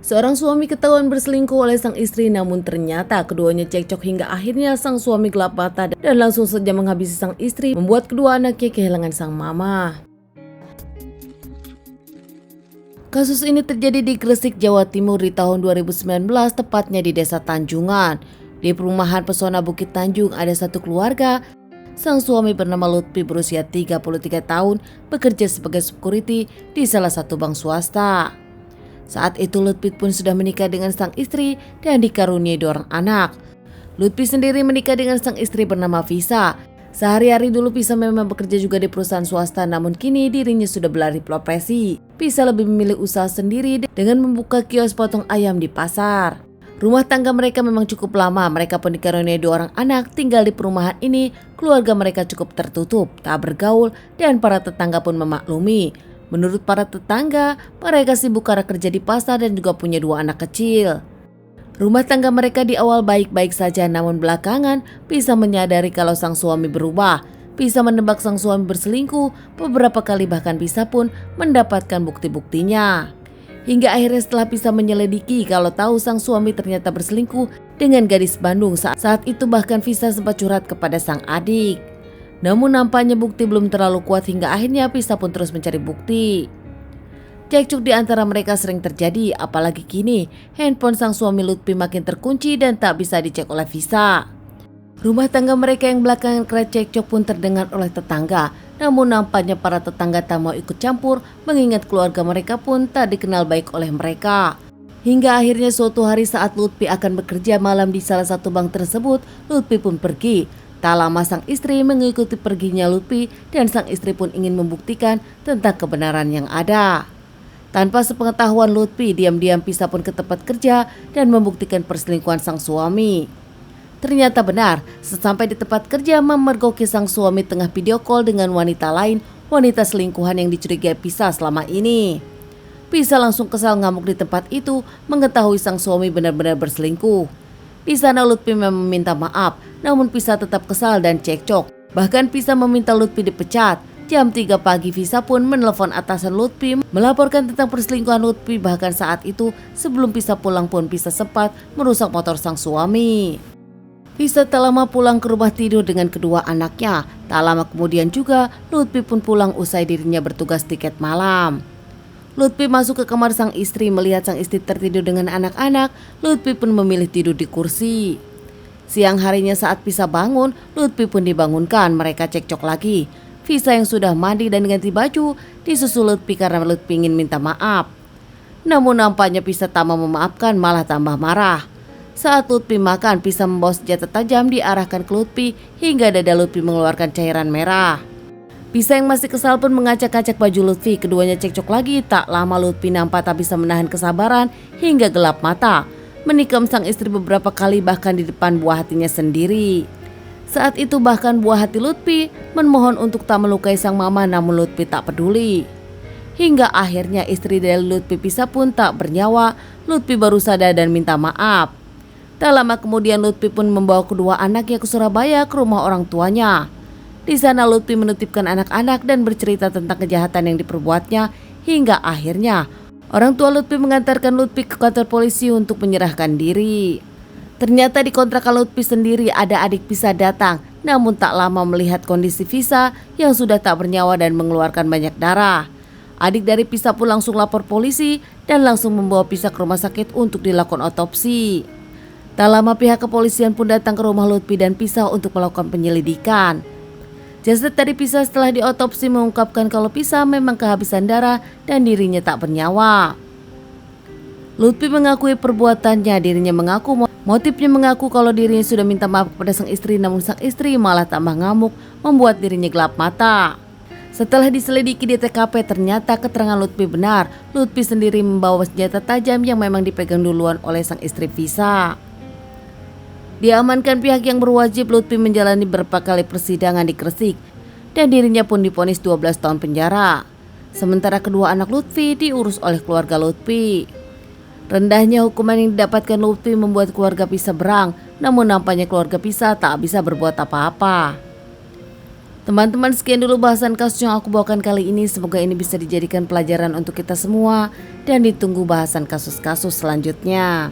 Seorang suami ketahuan berselingkuh oleh sang istri, namun ternyata keduanya cekcok hingga akhirnya sang suami gelap mata dan langsung saja menghabisi sang istri, membuat kedua anaknya kehilangan sang mama. Kasus ini terjadi di Gresik, Jawa Timur di tahun 2019, tepatnya di Desa Tanjungan. Di perumahan Pesona Bukit Tanjung ada satu keluarga. Sang suami bernama Lutfi berusia 33 tahun, bekerja sebagai security di salah satu bank swasta. Saat itu Lutfi pun sudah menikah dengan sang istri dan dikaruniai 2 orang anak. Lutfi sendiri menikah dengan sang istri bernama Visa. Sehari-hari dulu Visa memang bekerja juga di perusahaan swasta, namun kini dirinya sudah beralih profesi. Visa lebih memilih usaha sendiri dengan membuka kios potong ayam di pasar. Rumah tangga mereka memang cukup lama, mereka pun dikaruniai 2 orang anak. Tinggal di perumahan ini, keluarga mereka cukup tertutup, tak bergaul, dan para tetangga pun memaklumi. Menurut para tetangga, mereka sibuk karena kerja di pasar dan juga punya 2 anak kecil. Rumah tangga mereka di awal baik-baik saja, namun belakangan Visa menyadari kalau sang suami berubah. Visa menebak sang suami berselingkuh beberapa kali, bahkan Visa pun mendapatkan bukti-buktinya. Hingga akhirnya setelah Visa menyelidiki kalau tahu sang suami ternyata berselingkuh dengan gadis Bandung, saat itu bahkan Visa sempat curhat kepada sang adik. Namun nampaknya bukti belum terlalu kuat hingga akhirnya Visa pun terus mencari bukti. Cekcok di antara mereka sering terjadi, apalagi kini handphone sang suami Lutfi makin terkunci dan tak bisa dicek oleh Visa. Rumah tangga mereka yang belakangan kerap cekcok pun terdengar oleh tetangga. Namun nampaknya para tetangga tak mau ikut campur, mengingat keluarga mereka pun tak dikenal baik oleh mereka. Hingga akhirnya suatu hari saat Lutfi akan bekerja malam di salah satu bank tersebut, Lutfi pun pergi. Tak lama sang istri mengikuti perginya Lutfi dan sang istri pun ingin membuktikan tentang kebenaran yang ada. Tanpa sepengetahuan Lutfi, diam-diam Visa pun ke tempat kerja dan membuktikan perselingkuhan sang suami. Ternyata benar, sesampai di tempat kerja memergoki sang suami tengah video call dengan wanita lain, wanita selingkuhan yang dicurigai Visa selama ini. Visa langsung kesal ngamuk di tempat itu mengetahui sang suami benar-benar berselingkuh. Di sana Lutfi memang meminta maaf, namun Visa tetap kesal dan cekcok. Bahkan Visa meminta Lutfi dipecat. Jam 3 pagi Visa pun menelpon atasan Lutfi melaporkan tentang perselingkuhan Lutfi. Bahkan saat itu sebelum Visa pulang pun Visa sempat merusak motor sang suami. Visa tak lama pulang ke rumah tidur dengan kedua anaknya. Tak lama kemudian juga Lutfi pun pulang usai dirinya bertugas tiket malam. Lutfi masuk ke kamar sang istri, melihat sang istri tertidur dengan anak-anak. Lutfi pun memilih tidur di kursi. Siang harinya saat Visa bangun, Lutfi pun dibangunkan. Mereka cekcok lagi. Visa yang sudah mandi dan ganti baju disusul Lutfi karena Lutfi ingin minta maaf. Namun nampaknya Visa tak mau memaafkan, malah tambah marah. Saat Lutfi makan, Visa membawa senjata tajam diarahkan ke Lutfi hingga dada Lutfi mengeluarkan cairan merah. Visa yang masih kesal pun mengacak-acak baju Lutfi. Keduanya cekcok lagi. Tak lama Lutfi nampak tak bisa menahan kesabaran hingga gelap mata, menikam sang istri beberapa kali, bahkan di depan buah hatinya sendiri. Saat itu bahkan buah hati Lutfi memohon untuk tak melukai sang mama, namun Lutfi tak peduli. Hingga akhirnya istri dari Lutfi Visa pun tak bernyawa. Lutfi baru sadar dan minta maaf. Tak lama kemudian Lutfi pun membawa kedua anaknya ke Surabaya ke rumah orang tuanya. Di sana Lutfi menitipkan anak-anak dan bercerita tentang kejahatan yang diperbuatnya. Hingga akhirnya orang tua Lutfi mengantarkan Lutfi ke kantor polisi untuk menyerahkan diri. Ternyata di kontrakan Lutfi sendiri ada adik Visa datang, namun tak lama melihat kondisi Visa yang sudah tak bernyawa dan mengeluarkan banyak darah. Adik dari Visa pun langsung lapor polisi dan langsung membawa Visa ke rumah sakit untuk dilakukan otopsi. Tak lama pihak kepolisian pun datang ke rumah Lutfi dan Visa untuk melakukan penyelidikan. Jasad dari Visa setelah diotopsi mengungkapkan kalau Visa memang kehabisan darah dan dirinya tak bernyawa. Lutfi mengakui perbuatannya, dirinya mengaku motifnya mengaku kalau dirinya sudah minta maaf kepada sang istri, namun sang istri malah tambah ngamuk membuat dirinya gelap mata. Setelah diselidiki di TKP, ternyata keterangan Lutfi benar. Lutfi sendiri membawa senjata tajam yang memang dipegang duluan oleh sang istri Visa. Diamankan pihak yang berwajib, Lutfi menjalani beberapa kali persidangan di Gresik dan dirinya pun divonis 12 tahun penjara. Sementara kedua anak Lutfi diurus oleh keluarga Lutfi. Rendahnya hukuman yang didapatkan Lutfi membuat keluarga Visa berang, namun nampaknya keluarga Visa tak bisa berbuat apa-apa. Teman-teman, sekian dulu bahasan kasus yang aku bawakan kali ini. Semoga ini bisa dijadikan pelajaran untuk kita semua dan ditunggu bahasan kasus-kasus selanjutnya.